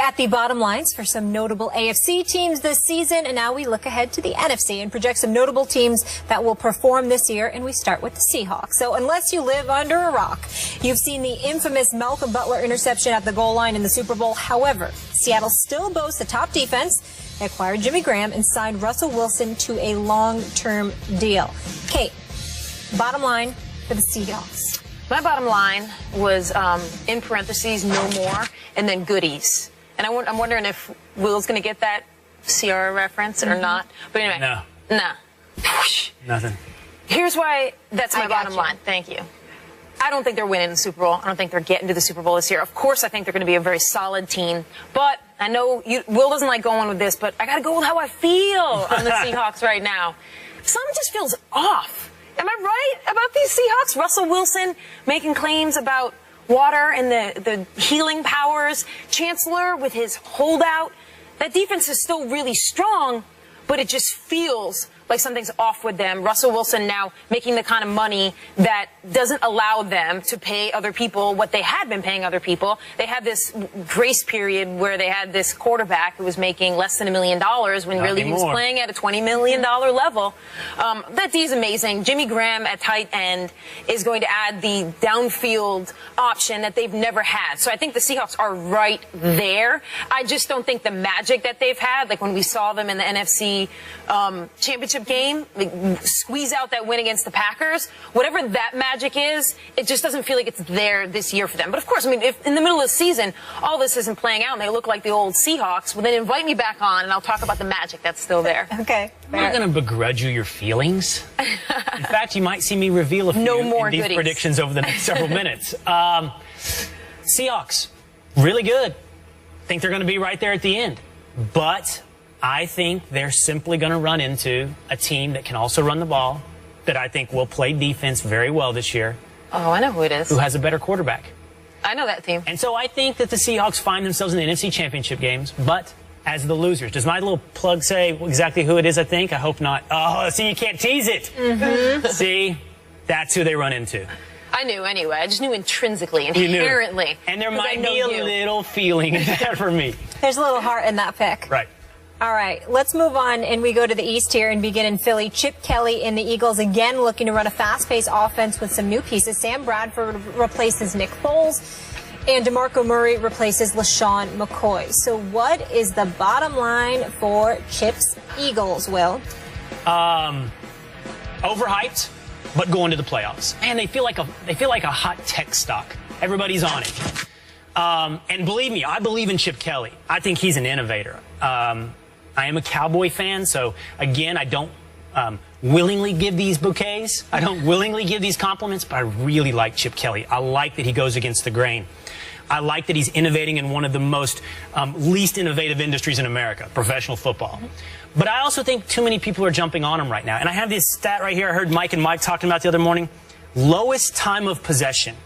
at the bottom lines for some notable AFC teams this season, and now we look ahead to the NFC and project some notable teams that will perform this year, and we start with the Seahawks. So unless you live under a rock, you've seen the infamous Malcolm Butler interception at the goal line in the Super Bowl. However, Seattle still boasts a top defense. They acquired Jimmy Graham and signed Russell Wilson to a long-term deal. Kate, bottom line for the Seahawks. My bottom line was in parentheses, no more, and then goodies. And I'm wondering if Will's going to get that CR reference or not. But anyway. No. Nah. Nothing. Here's why that's my bottom line. Thank you. I don't think they're winning the Super Bowl. I don't think they're getting to the Super Bowl this year. Of course, I think they're going to be a very solid team. But I know Will doesn't like going with this, but I got to go with how I feel on the Seahawks right now. Something just feels off. Am I right about these Seahawks? Russell Wilson making claims about water and the healing powers. Chancellor with his holdout. That defense is still really strong, but it just feels like something's off with them. Russell Wilson now making the kind of money that doesn't allow them to pay other people what they had been paying other people. They had this grace period where they had this quarterback who was making less than $1 million when really he was playing at a $20 million level. That D is amazing. Jimmy Graham at tight end is going to add the downfield option that they've never had. So I think the Seahawks are right there. I just don't think the magic that they've had, like when we saw them in the NFC Championship game, squeeze out that win against the Packers, whatever that magic is, it just doesn't feel like it's there this year for them. But of course, I mean, if in the middle of the season all this isn't playing out and they look like the old Seahawks, well then invite me back on and I'll talk about the magic that's still there. Okay. I'm not going to begrudge you your feelings. In fact, you might see me reveal a few in these predictions over the next several minutes. Seahawks, really good. Think they're going to be right there at the end. But I think they're simply going to run into a team that can also run the ball, that I think will play defense very well this year. Oh, I know who it is. Who has a better quarterback. I know that team. And so I think that the Seahawks find themselves in the NFC Championship games, but as the losers. Does my little plug say exactly who it is, I think? I hope not. Oh, see, you can't tease it. Mm-hmm. See, that's who they run into. I knew anyway. I just knew intrinsically, inherently. And there might be a little feeling in that for me. There's a little heart in that pick. Right. All right, let's move on, and we go to the East here and begin in Philly. Chip Kelly and the Eagles again looking to run a fast-paced offense with some new pieces. Sam Bradford replaces Nick Foles, and DeMarco Murray replaces LaShawn McCoy. So what is the bottom line for Chip's Eagles, Will? Overhyped, but going to the playoffs. Man, they feel like a hot tech stock. Everybody's on it. And believe me, I believe in Chip Kelly. I think he's an innovator. I am a Cowboy fan, so again, I don't willingly give these bouquets. I don't willingly give these compliments, but I really like Chip Kelly. I like that he goes against the grain. I like that he's innovating in one of the most least innovative industries in America, professional football. But I also think too many people are jumping on him right now. And I have this stat right here I heard Mike and Mike talking about the other morning. Lowest time of possession.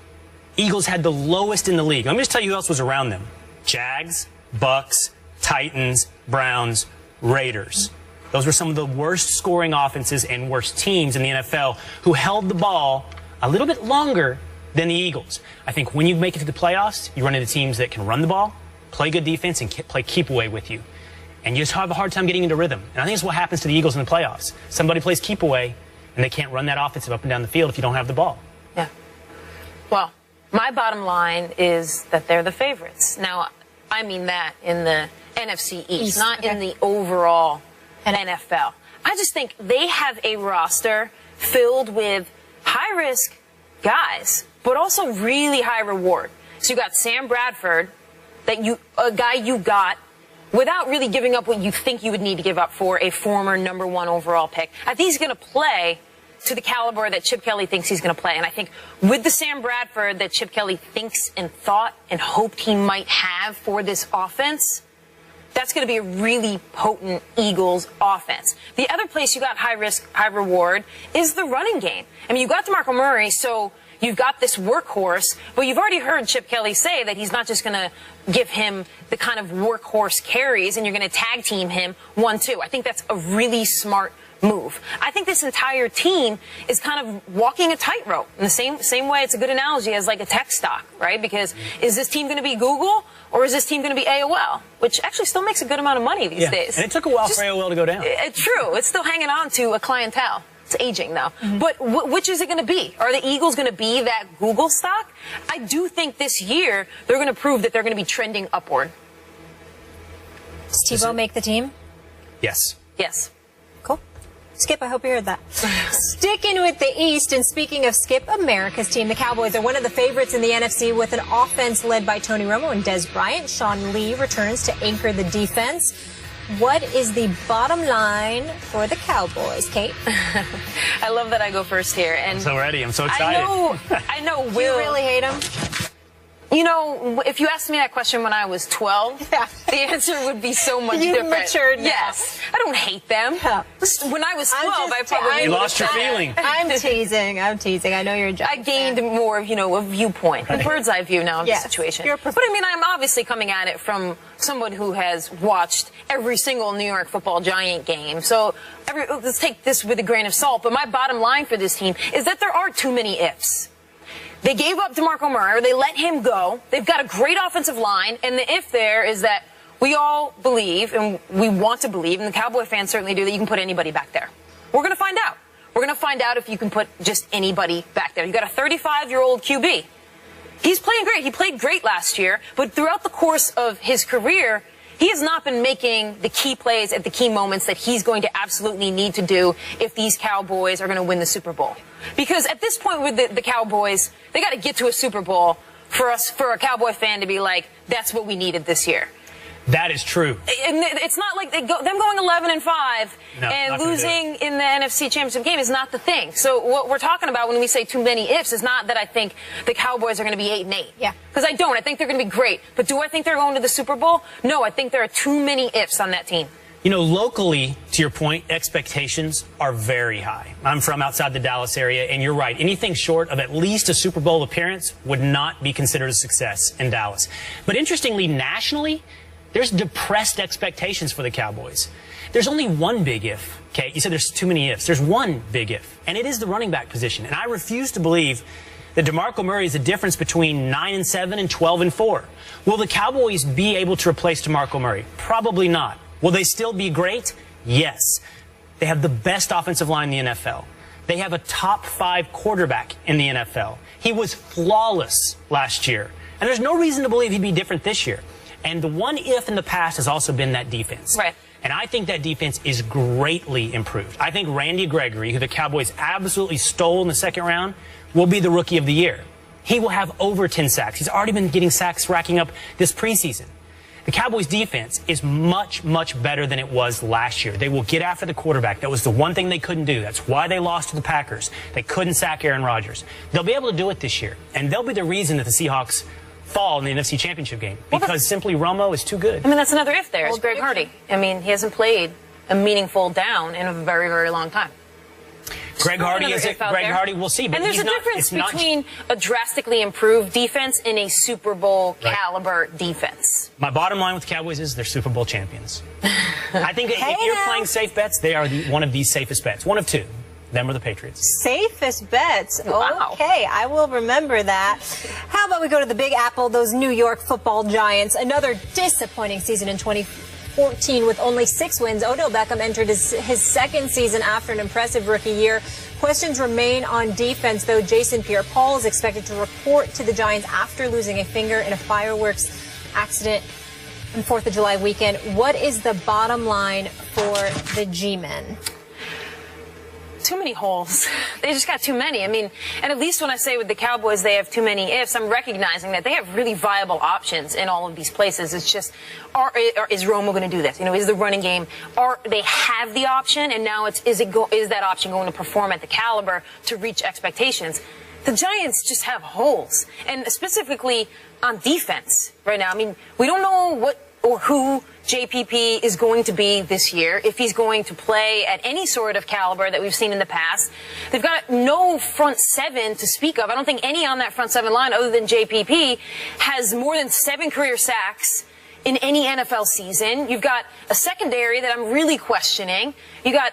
Eagles had the lowest in the league. Let me just tell you who else was around them. Jags, Bucks, Titans, Browns, Raiders. Those were some of the worst scoring offenses and worst teams in the NFL who held the ball a little bit longer than the Eagles. I think when you make it to the playoffs, you run into teams that can run the ball, play good defense, and play keep away with you. And you just have a hard time getting into rhythm. And I think it's what happens to the Eagles in the playoffs. Somebody plays keep away, and they can't run that offensive up and down the field if you don't have the ball. Yeah. Well, my bottom line is that they're the favorites. Now, I mean that in the NFC East, not in the overall NFL. I just think they have a roster filled with high-risk guys, but also really high reward. So you got Sam Bradford, a guy you got without really giving up what you think you would need to give up for a former #1 overall pick. I think he's going to play to the caliber that Chip Kelly thinks he's going to play. And I think with the Sam Bradford that Chip Kelly thinks and thought and hoped he might have for this offense, that's going to be a really potent Eagles offense. The other place you got high risk, high reward is the running game. I mean, you got DeMarco Murray, so you've got this workhorse, but you've already heard Chip Kelly say that he's not just going to give him the kind of workhorse carries and you're going to tag team him 1-2. I think that's a really smart move. I think this entire team is kind of walking a tightrope in the same way. It's a good analogy as like a tech stock, right? Because is this team going to be Google or is this team going to be AOL, which actually still makes a good amount of money these days. And it took a while for AOL to go down. It's true. It's still hanging on to a clientele. It's aging, though. But which is it going to be? Are the Eagles going to be that Google stock? I do think this year they're going to prove that they're going to be trending upward. Does Tebow make the team? Yes. Yes. Cool. Skip, I hope you heard that. Sticking with the East, and speaking of Skip, America's team, the Cowboys are one of the favorites in the NFC with an offense led by Tony Romo and Des Bryant. Sean Lee returns to anchor the defense. What is the bottom line for the Cowboys, Kate? I love that I go first here. And I'm so ready. I'm so excited. I know. Do you really hate him? You know, if you asked me that question when I was 12, the answer would be so much different. You've matured now. Yes. I don't hate them. Yeah. When I was 12, I probably... You lost your feeling. I'm teasing. I know you're a Giants I gained more of, a viewpoint, a bird's eye view now of the situation. But I mean, I'm obviously coming at it from someone who has watched every single New York football Giant game. So let's take this with a grain of salt. But my bottom line for this team is that there are too many ifs. They gave up DeMarco Murray, or they let him go. They've got a great offensive line, and the if there is that we all believe, and we want to believe, and the Cowboy fans certainly do, that you can put anybody back there. We're going to find out. We're going to find out if you can put just anybody back there. You got a 35-year-old QB. He's playing great. He played great last year, but throughout the course of his career, he has not been making the key plays at the key moments that he's going to absolutely need to do if these Cowboys are going to win the Super Bowl. Because at this point with the Cowboys, they got to get to a Super Bowl for a Cowboy fan to be like, that's what we needed this year. That is true. And it's not like them going 11-5 and losing in the NFC Championship game is not the thing. So what we're talking about when we say too many ifs is not that I think the Cowboys are going to be 8-8. Yeah. Because I don't. I think they're going to be great. But do I think they're going to the Super Bowl? No, I think there are too many ifs on that team. Locally, to your point, expectations are very high. I'm from outside the Dallas area, and you're right. Anything short of at least a Super Bowl appearance would not be considered a success in Dallas. But interestingly, nationally, there's depressed expectations for the Cowboys. There's only one big if, Kate. You said there's too many ifs. There's one big if, and it is the running back position. And I refuse to believe that DeMarco Murray is the difference between 9-7 and 12-4. Will the Cowboys be able to replace DeMarco Murray? Probably not. Will they still be great? Yes. They have the best offensive line in the NFL. They have a top 5 quarterback in the NFL. He was flawless last year. And there's no reason to believe he'd be different this year. And the one if in the past has also been that defense. Right. And I think that defense is greatly improved. I think Randy Gregory, who the Cowboys absolutely stole in the second round, will be the Rookie of the Year. He will have over 10 sacks. He's already been getting sacks racking up this preseason. The Cowboys' defense is much, much better than it was last year. They will get after the quarterback. That was the one thing they couldn't do. That's why they lost to the Packers. They couldn't sack Aaron Rodgers. They'll be able to do it this year. And they'll be the reason that the Seahawks fall in the NFC Championship game. Because simply Romo is too good. I mean, that's another if there. It's Greg Hardy. I mean, he hasn't played a meaningful down in a very, very long time. Greg Hardy is it. Greg Hardy, we'll see. But and there's a difference between a drastically improved defense and a Super Bowl caliber defense. My bottom line with the Cowboys is they're Super Bowl champions. I think if you're playing safe bets, they are one of the safest bets. One of two. Them or the Patriots. Safest bets. Wow. Okay, I will remember that. How about we go to the Big Apple, those New York football Giants. Another disappointing season in 2014 with only 6 wins. Odell Beckham entered his second season after an impressive rookie year. Questions remain on defense, though. Jason Pierre-Paul is expected to report to the Giants after losing a finger in a fireworks accident on 4th of July weekend. What is the bottom line for the G-men? Too many holes. They just got too many. I mean, and at least when I say with the Cowboys they have too many ifs, I'm recognizing that they have really viable options in all of these places. It's just, is Romo going to do this? Is the running game? They have the option, and now is that option going to perform at the caliber to reach expectations? The Giants just have holes, and specifically on defense right now. I mean, we don't know what or who JPP is going to be this year, if he's going to play at any sort of caliber that we've seen in the past. They've got no front 7 to speak of. I don't think any on that front 7 line other than JPP has more than 7 career sacks in any NFL season. You've got a secondary that I'm really questioning. You got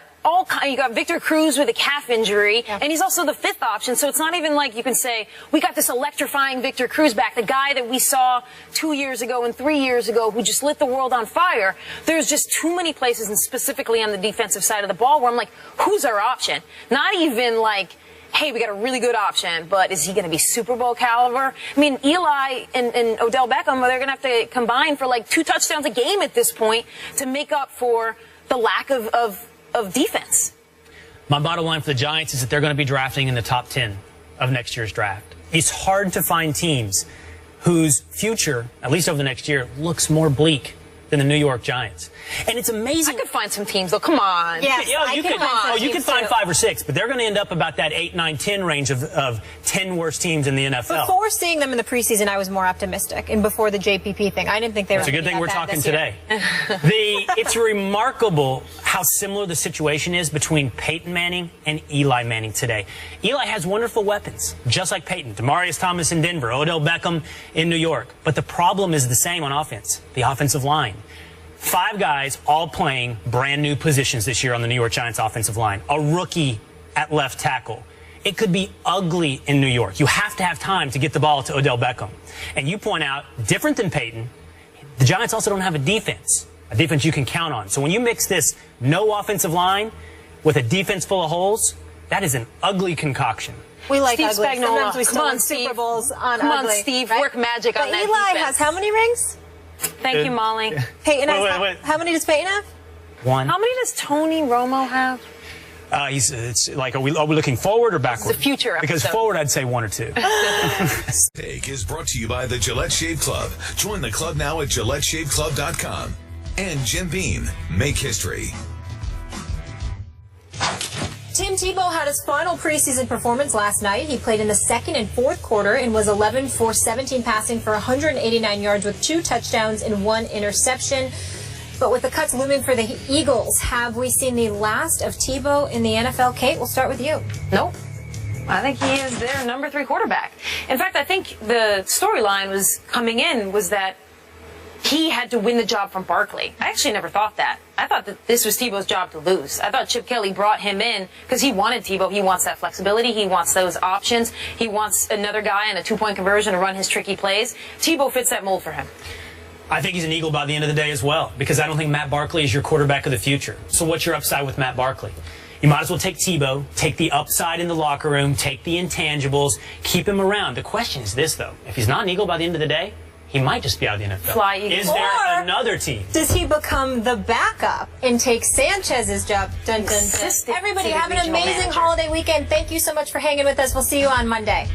you got Victor Cruz with a calf injury, and he's also the 5th option, so it's not even like you can say, we got this electrifying Victor Cruz back, the guy that we saw 2 years ago and 3 years ago who just lit the world on fire. There's just too many places, and specifically on the defensive side of the ball, where I'm like, who's our option? Not even like, hey, we got a really good option, but is he going to be Super Bowl caliber? I mean, Eli and Odell Beckham, they're going to have to combine for like 2 touchdowns a game at this point to make up for the lack of defense. My bottom line for the Giants is that they're going to be drafting in the top 10 of next year's draft. It's hard to find teams whose future, at least over the next year, looks more bleak than the New York Giants. And it's amazing. I could find some teams, though. Come on. Yes, you could find 5 or 6, but they're going to end up about that 8, 9, 10 range of 10 worst teams in the NFL. Before seeing them in the preseason, I was more optimistic, and before the JPP thing, I didn't think they were. It's a good thing we're talking today. Year. It's remarkable how similar the situation is between Peyton Manning and Eli Manning today. Eli has wonderful weapons, just like Peyton. Demaryius Thomas in Denver, Odell Beckham in New York. But the problem is the same on offense, the offensive line. 5 guys all playing brand new positions this year on the New York Giants offensive line. A rookie at left tackle. It could be ugly in New York. You have to have time to get the ball to Odell Beckham. And you point out, different than Peyton, the Giants also don't have a defense you can count on. So when you mix this no offensive line with a defense full of holes, that is an ugly concoction. We like Steve ugly. Spagnuolo. Sometimes we Come still on, win Super Steve. Bowls on Come ugly. on, Steve. Right? Work magic but on that Eli defense. has how many rings? Thank you, Molly. Peyton has Wait. how many does Peyton have? 1. How many does Tony Romo have? It's like, are we looking forward or backward? It's a future episode. Because forward, I'd say 1 or 2. Take is brought to you by the Gillette Shave Club. Join the club now at GilletteShaveClub.com. And Jim Beam. Make history. Tim Tebow had his final preseason performance last night. He played in the 2nd and 4th quarter and was 11 for 17 passing for 189 yards with 2 touchdowns and 1 interception. But with the cuts looming for the Eagles, have we seen the last of Tebow in the NFL? Kate, we'll start with you. Nope. I think he is their number 3 quarterback. In fact, I think the storyline was coming in was that he had to win the job from Barkley. I actually never thought that. I thought that this was Tebow's job to lose. I thought Chip Kelly brought him in because he wanted Tebow. He wants that flexibility. He wants those options. He wants another guy in a 2-point conversion to run his tricky plays. Tebow fits that mold for him. I think he's an Eagle by the end of the day as well, because I don't think Matt Barkley is your quarterback of the future. So what's your upside with Matt Barkley? You might as well take Tebow, take the upside in the locker room, take the intangibles, keep him around. The question is this, though. If he's not an Eagle by the end of the day, he might just be out of the NFL. Fly Eagle. Is there another team? Does he become the backup and take Sanchez's job? Dun, dun, dun. Everybody have an amazing holiday weekend. Thank you so much for hanging with us. We'll see you on Monday.